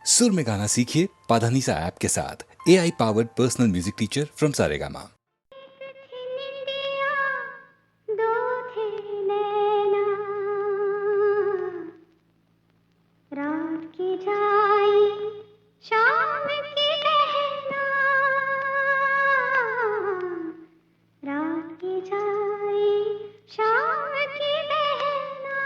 सुर में गाना सीखिए पाधानीसा ऐप के साथ। AI powered personal music teacher from Saregama. रात की जाई शाम की बहना, रात की जाई शाम की बहना।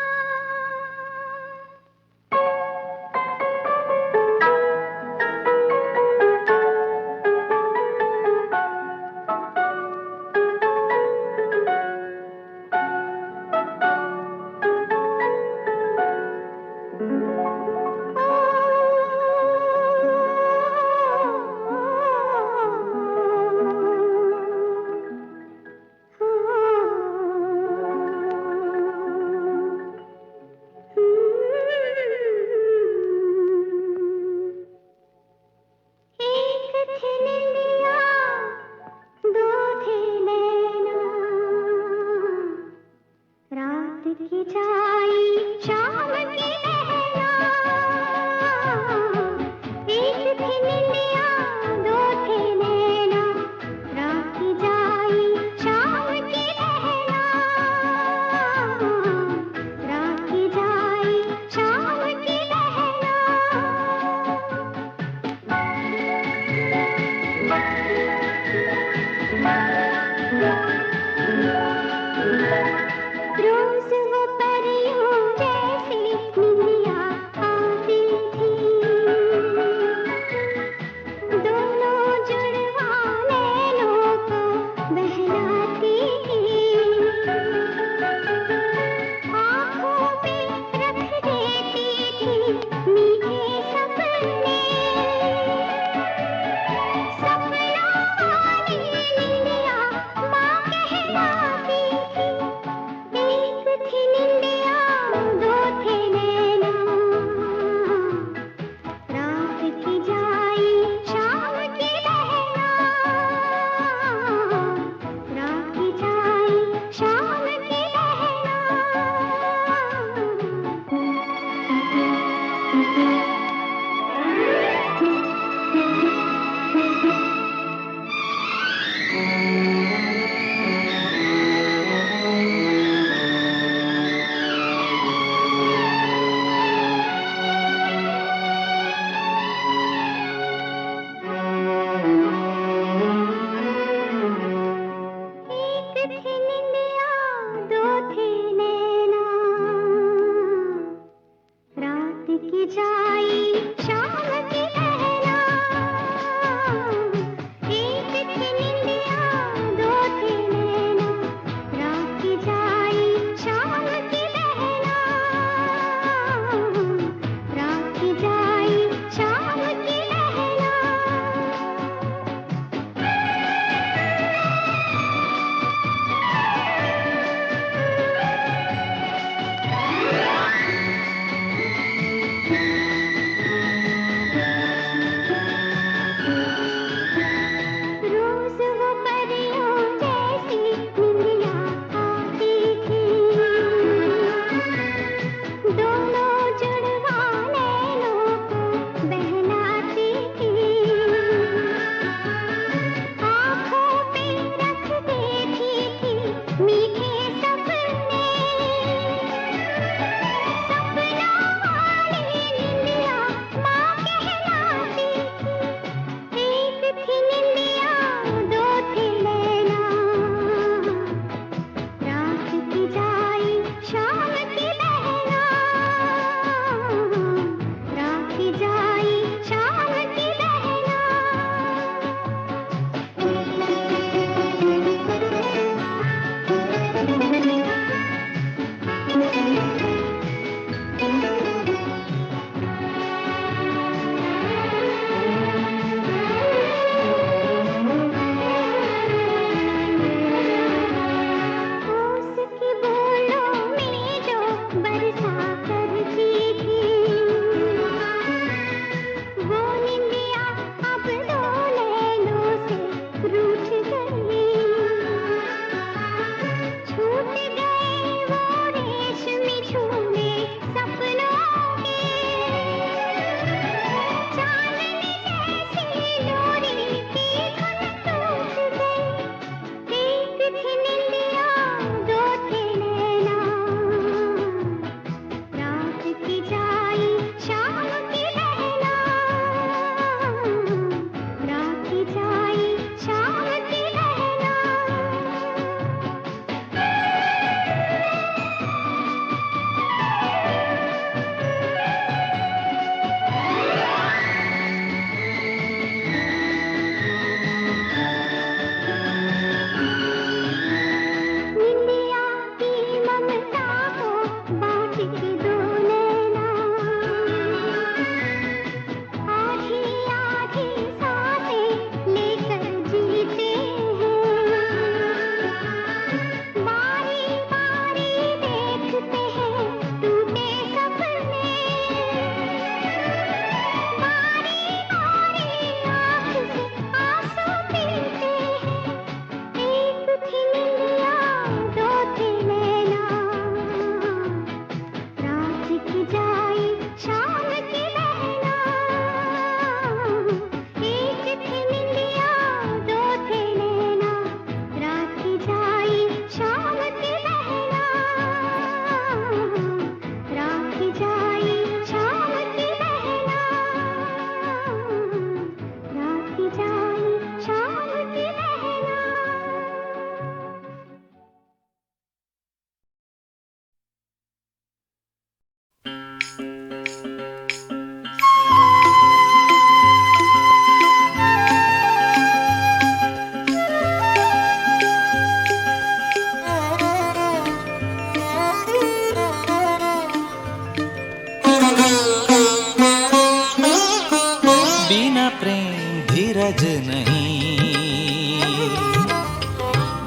बिना प्रेम धीरज नहीं,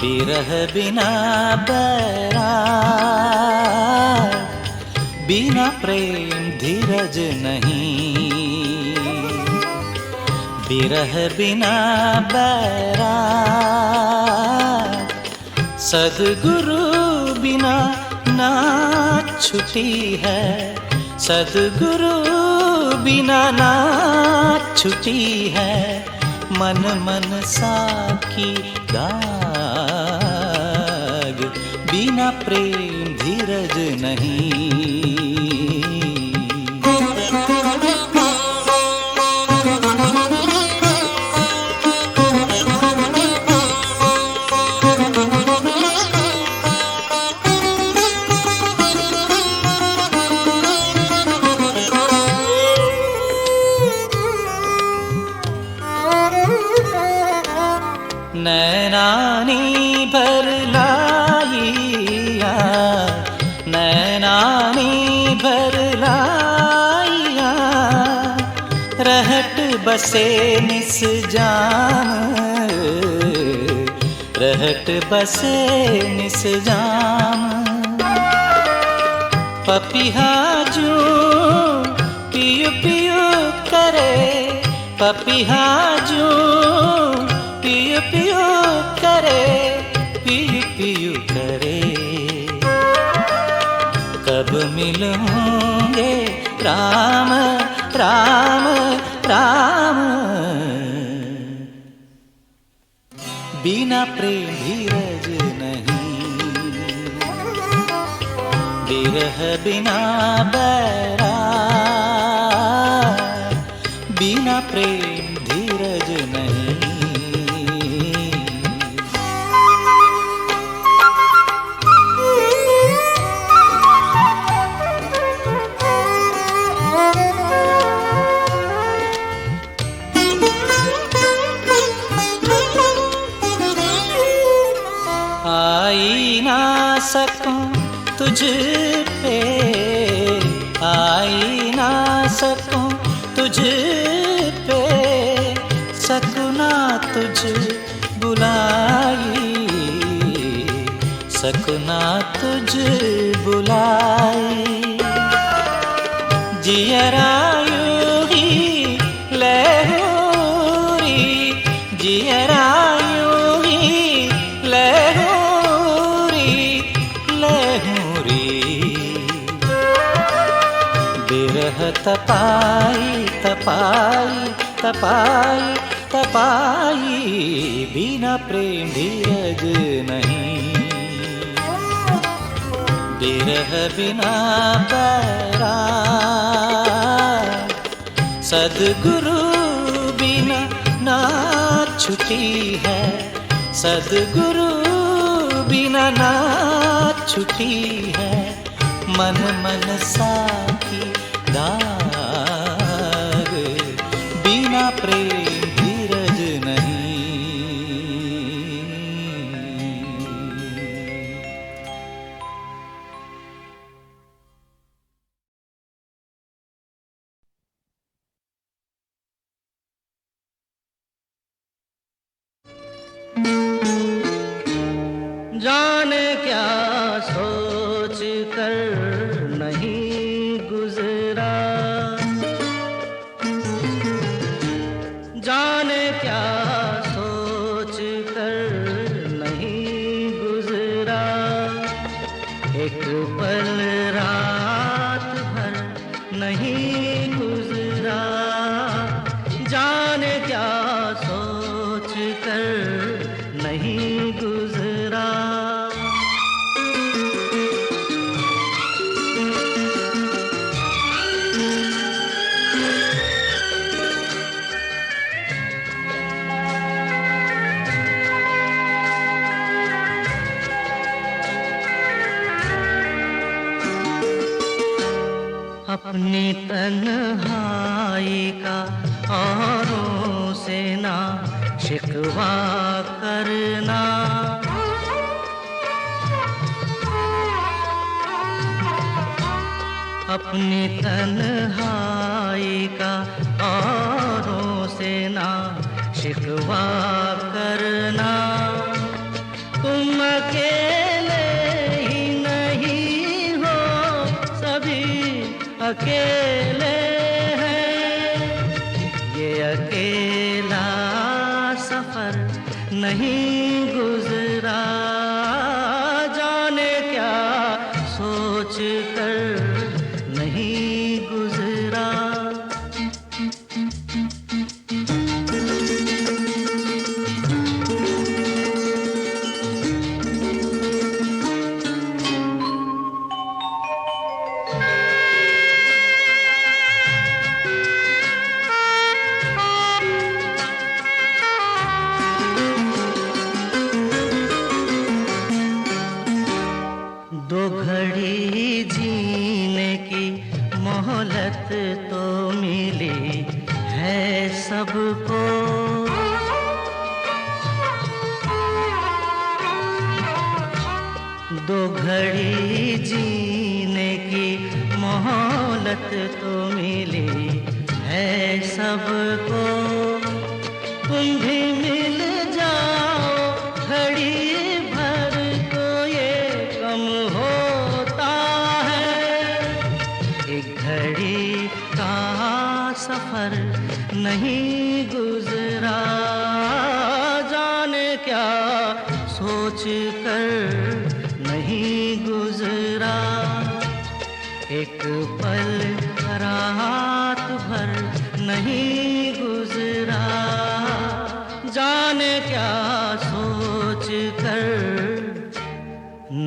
बिरह बिना बैराग, बिना प्रेम धीरज नहीं, बिरह बिना बैराग, सद्गुरु बिना नाथ छुटी है, सद्गुरु बिना नाथ छुटी है, मन मन साकी दाग, बिना प्रेम धीरज नहीं। नैनानी भर लाइया, नैनानी भर लाइया, रहट बसे निस जाम, रहट बसे निस जाम, पपिहा जू पियु पियु करे, पपिहा जू पियु पियु करे, पियु पियु करे, कब मिलेंगे राम राम राम, बिना प्रेम धीरज नहीं, बिरह बिना बैराग, बिना प्रेम धीरज नहीं। आई ना सकूं तुझ पे, आई ना सकूं तुझ पे, सकूं तुझ बुलाई, सकूं तुझ बुलाई, जियरायू ही लहूरी, जियरायू ही लहूरी लहूरी, बिरह तपाई तपाई तपाई तपाई, बिना प्रेम धीरज नहीं, बिरह बिना बैराग, सद्गुरु बिना नाथ छुटी है, सद्गुरु बिना नाथ छुटी है, मन मन साकी दाग, बिना प्रेम धीरज नहीं। जाने क्या सोच कर नहीं गुजरा, जाने क्या सोच कर नहीं गुजरा, एक पल रात भर नहीं गुजरा, जाने क्या सोच कर नहीं गुजरा। अपनी तन्हाई का औरों से ना शिकवा करना, अपनी तन्हाई का औरों शिकवा करना। तुम अकेले ही नहीं हो, सभी अकेले हैं। ये अकेला सफर नहीं गुजरा, जाने क्या सोच कर नहीं गुजरा। दो घड़ी जीने की मोहलत तो मिली है सबको। दो घड़ी जीने की मोहलत तो मिली है सबको। तुम भी मिल जाओ घड़ी भर तो ये कम होता है। एक घड़ी का सफर नहीं गुजरा, जाने क्या सोच कर नहीं गुजरा। एक पल रात भर नहीं गुजरा, जाने क्या सोच कर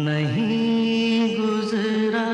नहीं गुजरा।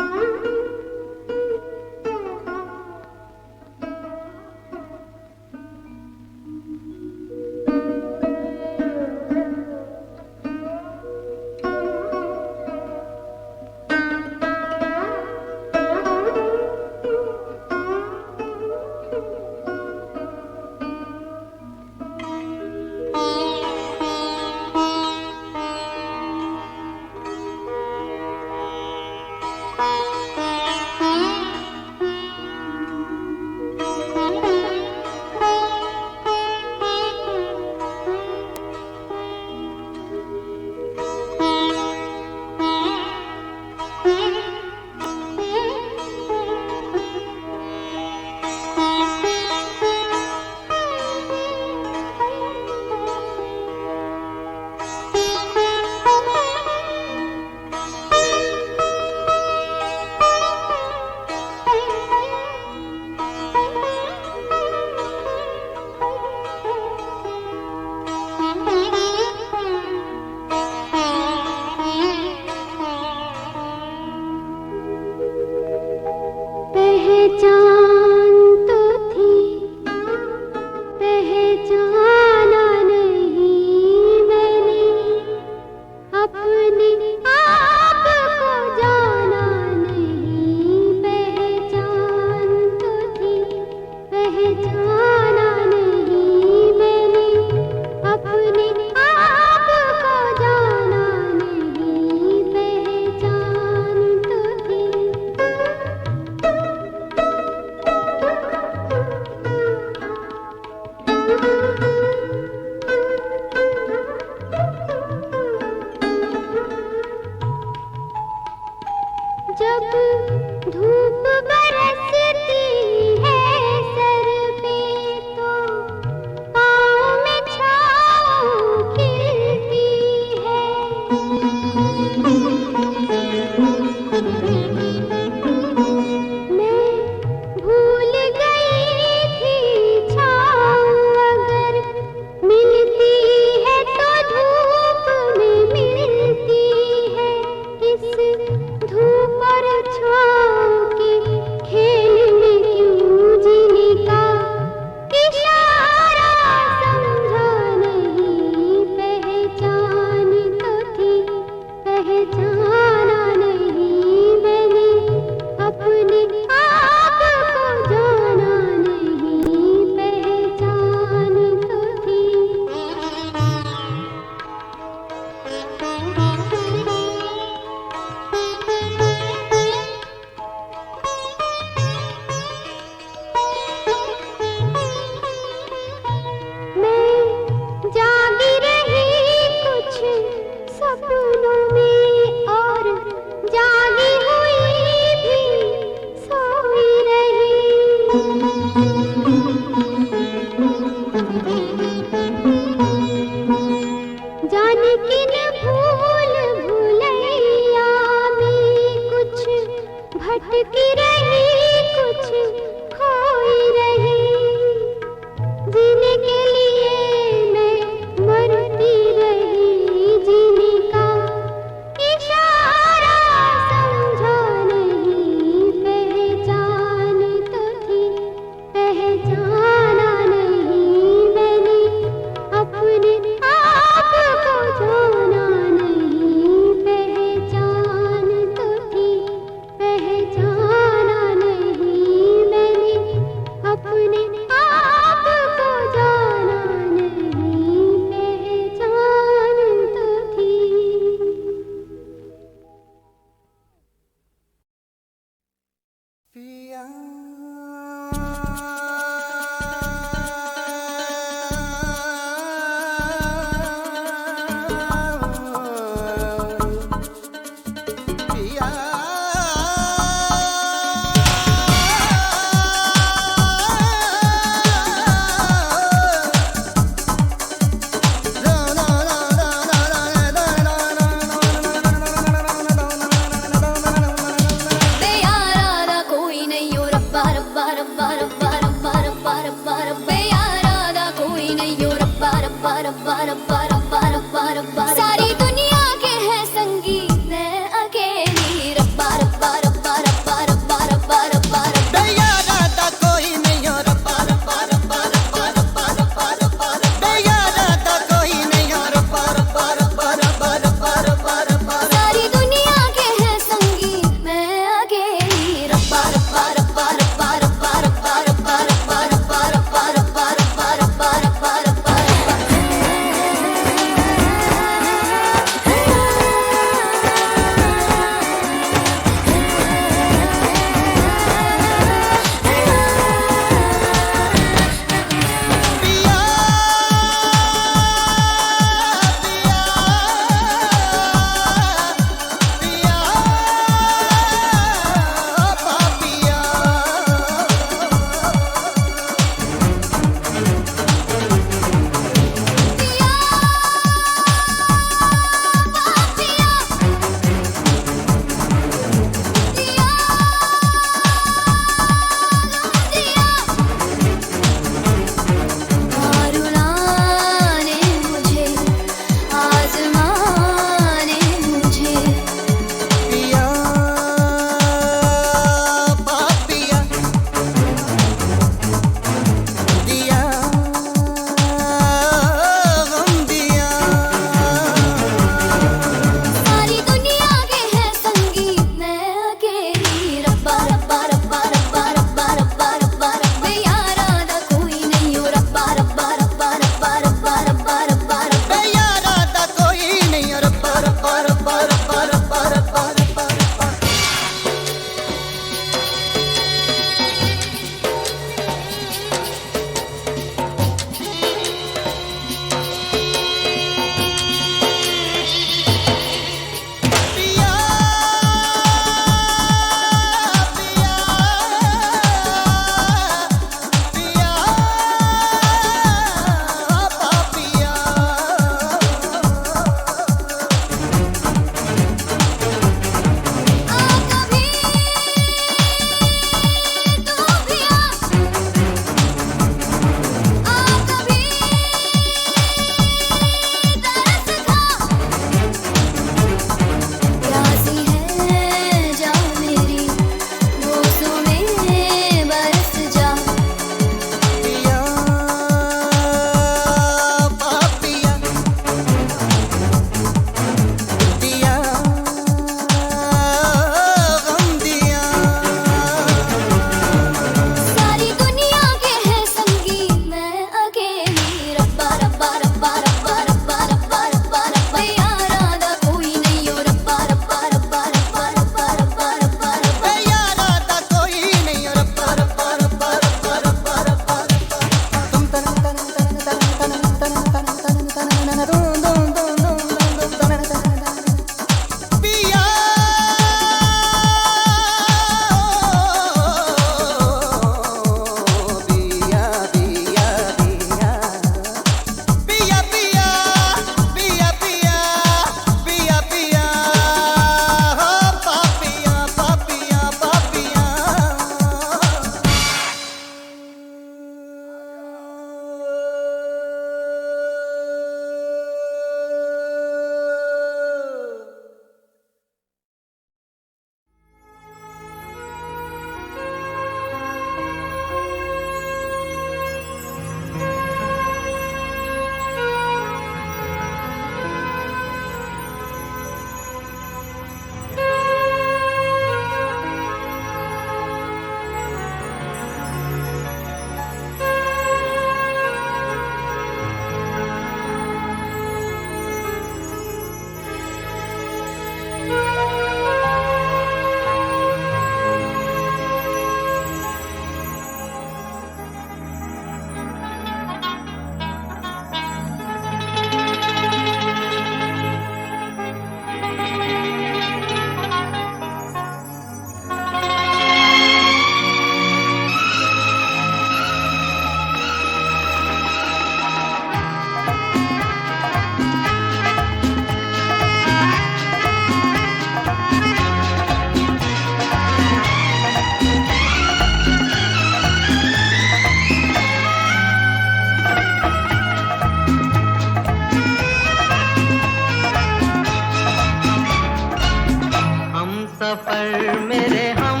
सफर मेरे हम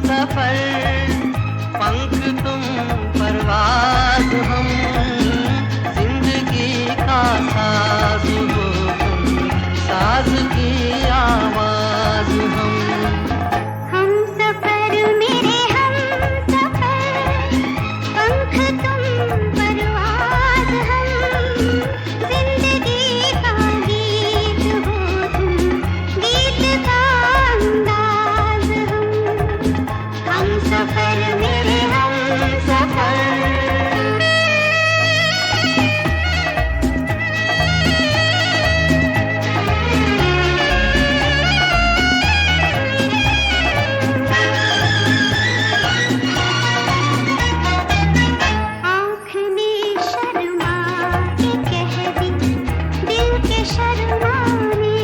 सफर, पंख तुम परवाज़ हम, जिंदगी का साज हो तुम, साज की आवाज हम। हम सफर मेरे हम सफर, पंख तुम परवाज़ हम, जिंदगी का गीत हो तुम, गीत का अंदाज हम सफर मेरे हम सफर। आँख ने शर्मा के कह दी दिल के शर्माने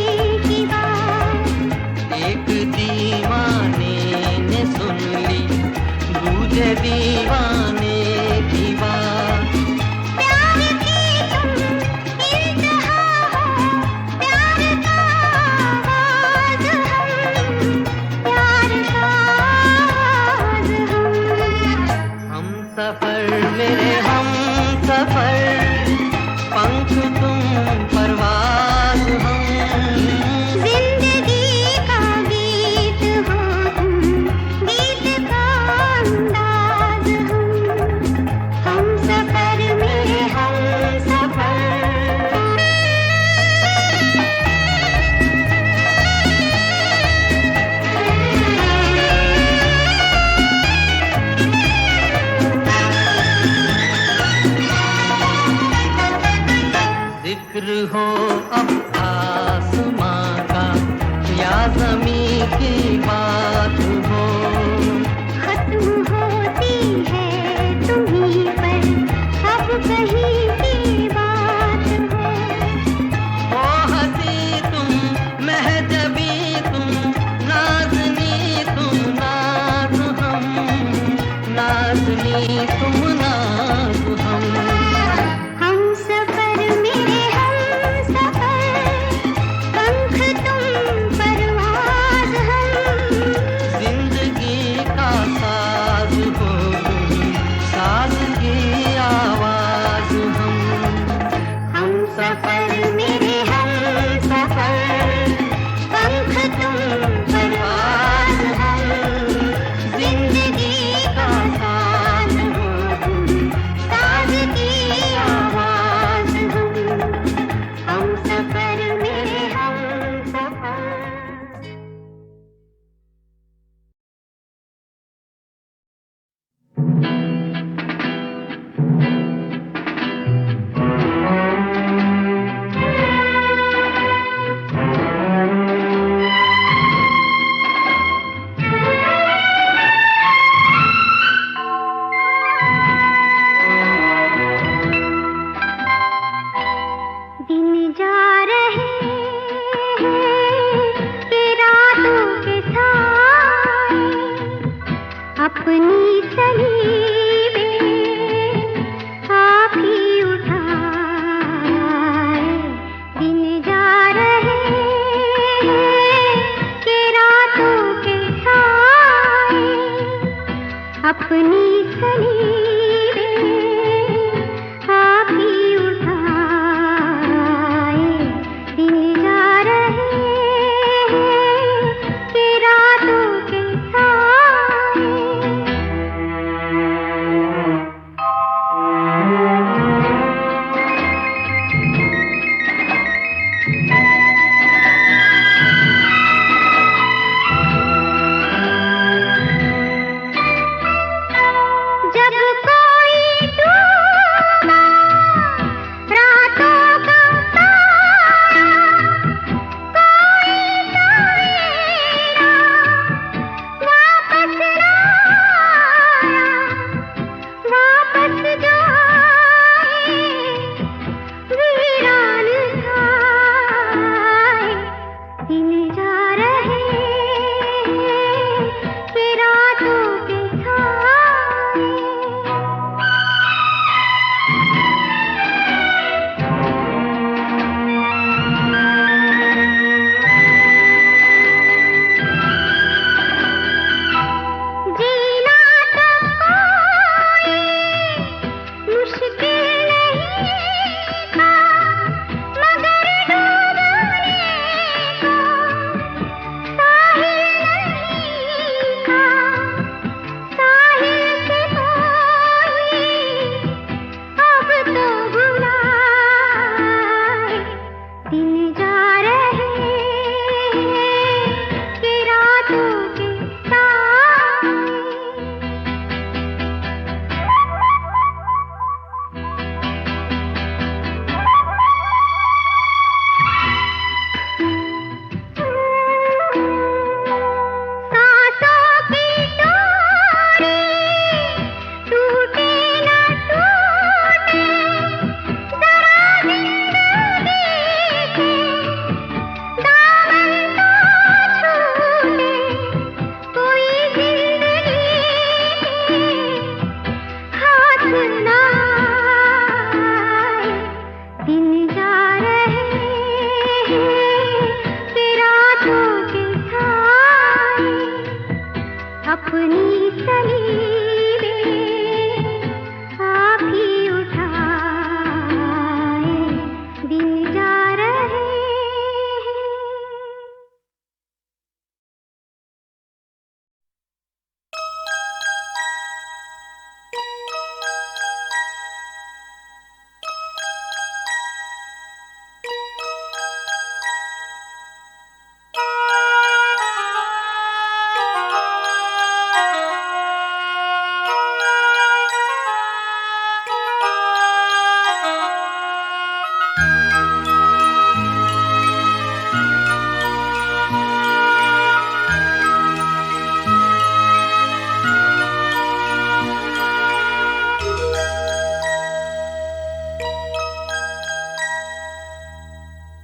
की बात, एक दीवाने ने सुन ली दूजे दीवाने की बात। प्यार की तुम इंतहा हो, प्यार का आगाज़ हम, प्यार का आगाज़ हम सफर मेरे हम सफर, पंख तुम परवाज़ हम, जिंदगी का गीत हो तुम, गीत का अंदाज हम सफर मेरे हम सफर। जिक्र हो अब आसमां का या ज़मीं की बात हो, खत्म होती है तुम्हीं पर अब कहीं की बात ओ हंसी तुम महजबी तुम, नाज़नी तुम नाज़ हम, नाज़नी तुम नाज़ हम। हम सफर मेरे हम सफर, पंख तुम परवाज़ हम, जिंदगी का साज हो तुम, साज की आवाज हम सफर मेरे हम सफर, पंख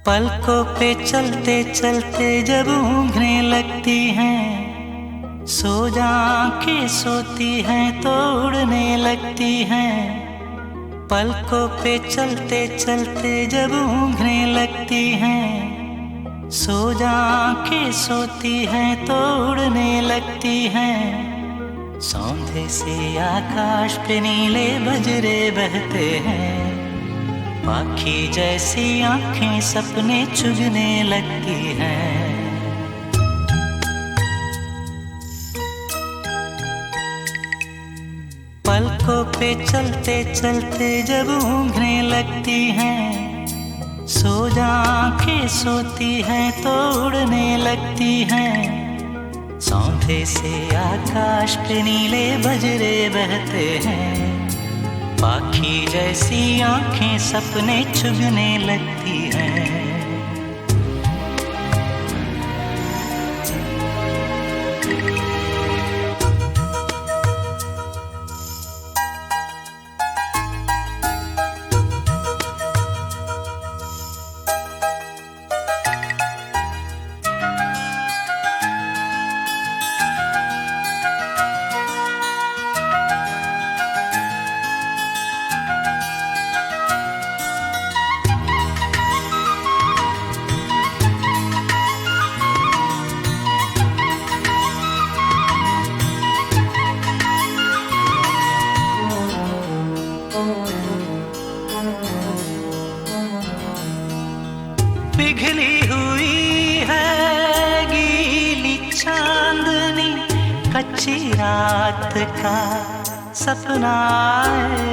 पलकों पे चलते चलते जब ऊँघने लगती हैं, सो जा के सोती हैं तो उड़ने लगती हैं। पलकों पे चलते चलते जब ऊँघने लगती हैं, सो जा के सोती हैं तो उड़ने लगती हैं। सौंधे से आकाश पे नीले बजरे बहते हैं, पाखी जैसी आंखें सपने चुगने लगती हैं। पलकों पे चलते चलते जब ऊँघने लगती हैं, सो जा के सोती हैं तो उड़ने लगती हैं। सौंधे से आकाश पे नीले बजरे बहते हैं, पाखी जैसी आंखें सपने चुगने लगती हैं। पिघली हुई है गीली चांदनी, कच्ची रात का सपना है।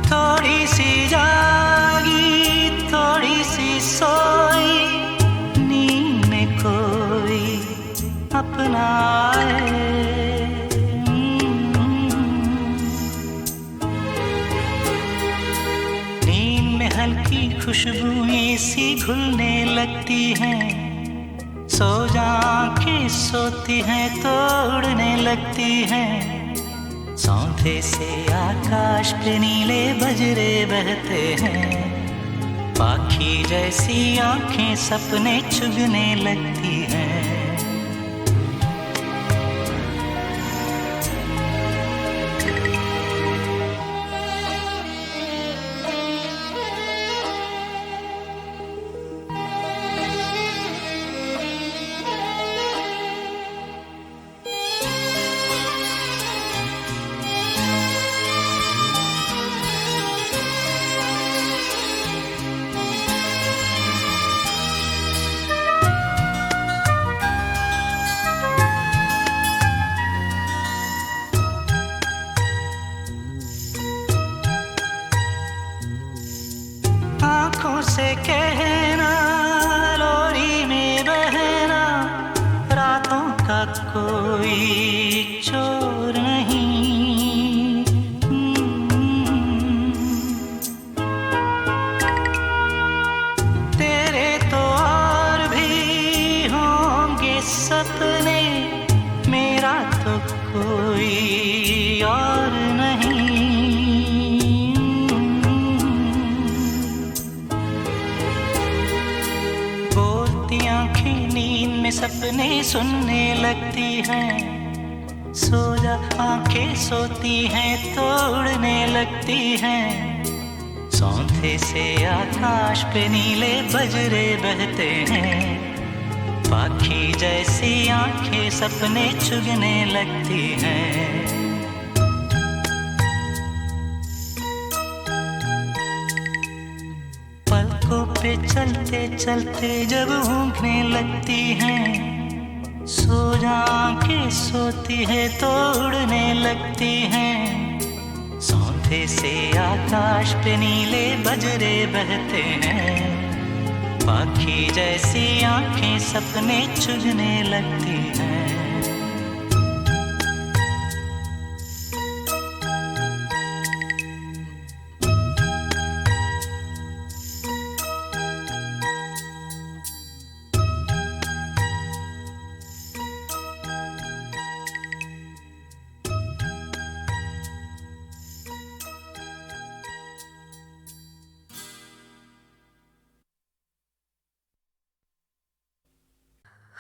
थोड़ी सी जागी थोड़ी सी सोई, नींद में कोई अपना है। हल्की खुशबुएं सी घुलने लगती हैं, सो जा के सोती हैं तो उड़ने लगती हैं। सौंधे से आकाश पे नीले बजरे बहते हैं, पाखी जैसी आंखें सपने चुगने लगती हैं। आँखों से कहना लोरी में बहना, रातों का कोई चोर नहीं। तेरे तो और भी होंगे सपने, मेरा तो कोई और नहीं। आंखें नींद में सपने सुनने लगती हैं, सो जा आंखें सोती हैं तो उड़ने लगती हैं। सौंधे से आकाश पे नीले बजरे बहते हैं, पाखी जैसी आंखें सपने चुगने लगती हैं। पलकों पे चलते चलते जब ऊँघने लगती हैं, सो जा के सोती है तो उड़ने लगती हैं। सौंधे से आकाश पे नीले बजरे बहते हैं, पाखी जैसी आंखें सपने चुगने लगती हैं।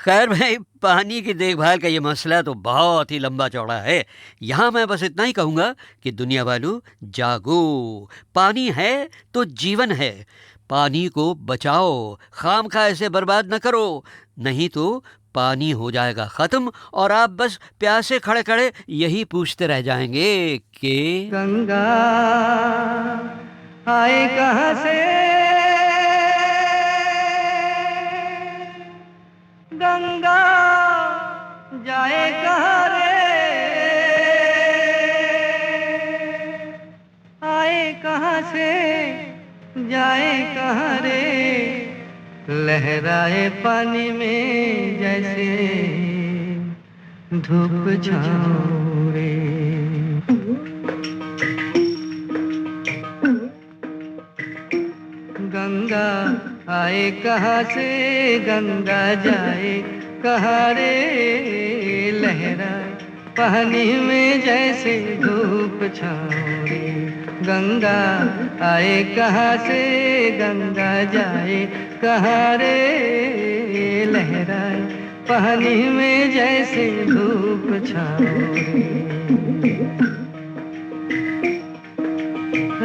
खैर भाई, पानी की देखभाल का ये मसला तो बहुत ही लंबा चौड़ा है। यहाँ मैं बस इतना ही कहूँगा कि दुनिया वालों, जागो। पानी है तो जीवन है। पानी को बचाओ, खामखा ऐसे बर्बाद न करो, नहीं तो पानी हो जाएगा खत्म और आप बस प्यासे खड़े खड़े यही पूछते रह जाएंगे कि गंगा आए कहाँ से, गंगा जाए कहाँ रे, आए कहाँ से जाए कहाँ रे, लहराए पानी में जैसे धूप छाँव रे। गंगा आए कहाँ से, गंगा जाए कहाँ रे, लहराए पानी में जैसे धूप छाँव रे। गंगा आए कहाँ से, गंगा जाए कहाँ रे, लहराए पानी में जैसे धूप छाँव रे।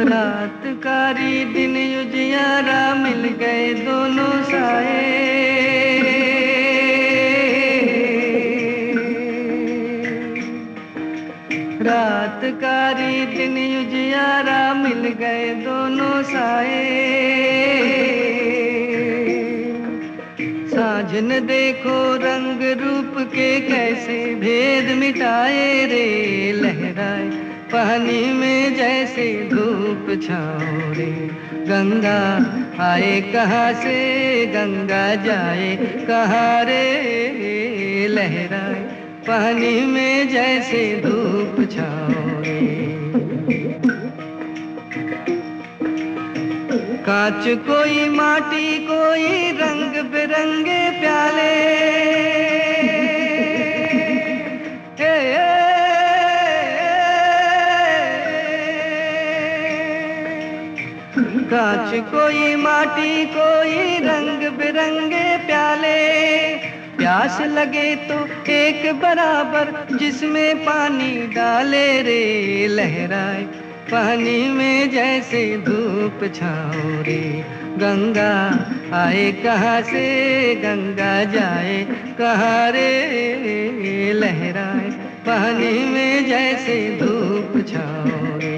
रात कारी दिन उजियारा मिल गए दोनों साए, रात कारी दिन उजियारा मिल गए दोनों साए। साँझ न देखो रंग रूप के कैसे भेद मिटाए रे, लहराए पानी में जैसे धूप छाँव रे। गंगा आए कहाँ से, गंगा जाए कहाँ रे, लहराए पानी में जैसे धूप छाँव रे। कांच कोई माटी कोई रंग बिरंगे प्याले, कांच कोई माटी कोई रंग बिरंगे प्याले, प्यास लगे तो एक बराबर जिसमें पानी डाले रे, लहराए पानी में जैसे धूप छाँव रे। गंगा आए कहाँ से, गंगा जाए कहाँ रे, लहराए पानी में जैसे धूप छाँव रे।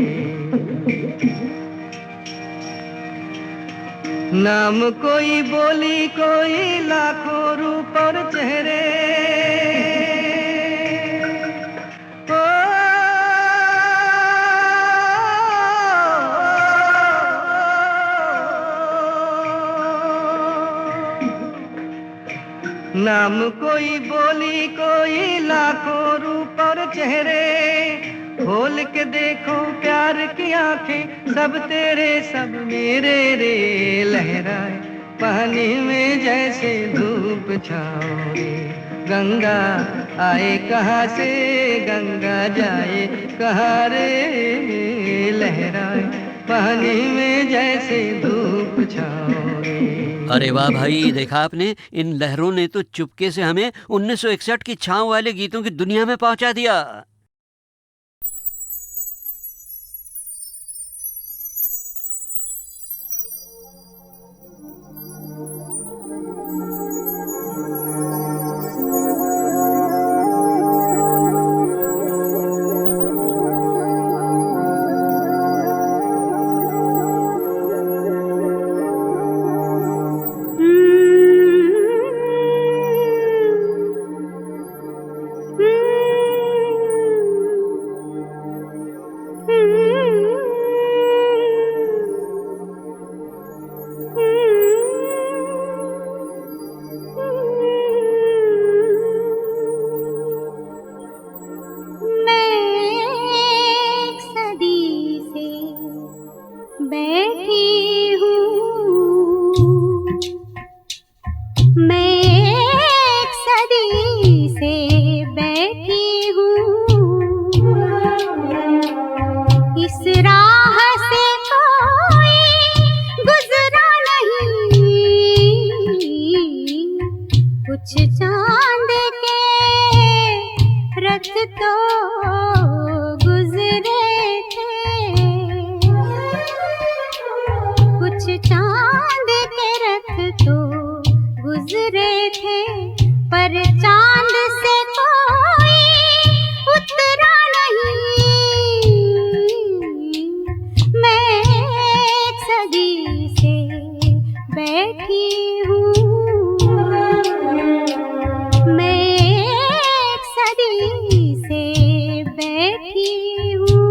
नाम कोई बोली कोई लाखों रूप और चेहरे, ओ, नाम कोई बोली कोई लाखों रूप और चेहरे, खोल के देखो प्यार की आंखें सब तेरे सब मेरे रे, लहराए पानी में जैसे धूप छाँव रे। गंगा आए कहाँ से, गंगा जाए कहाँ रे, लहराए पानी में जैसे धूप छाँव रे। अरे वाह भाई, देखा आपने, इन लहरों ने तो चुपके से हमें 1961 की छाँव वाले गीतों की दुनिया में पहुंचा दिया। कुछ तो गुजरे थे, कुछ चांद के रथ तो गुजरे थे, पर चांद से कोई उतरा नहीं। मैं एक सदी से बैठी हूँ, मैं एक सदी से बैठी हूँ।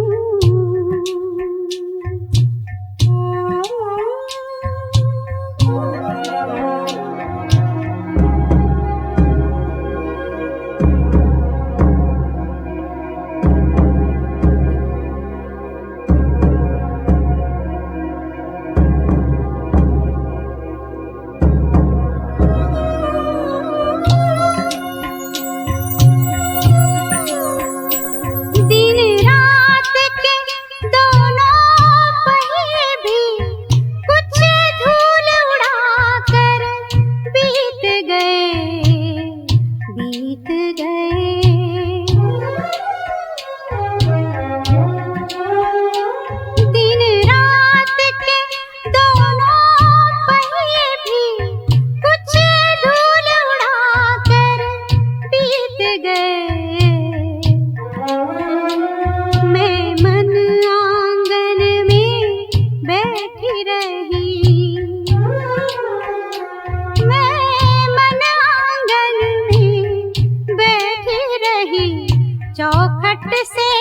दिन रात के दोनों पहिए भी कुछ धूल उड़ाकर बीत गए, बीत गए। दिन रात के दोनों पहिए भी कुछ धूल उड़ाकर बीत गए। मैं मन आंगन में बैठी रही, मैं मन आंगन में बैठी रही, चौखट से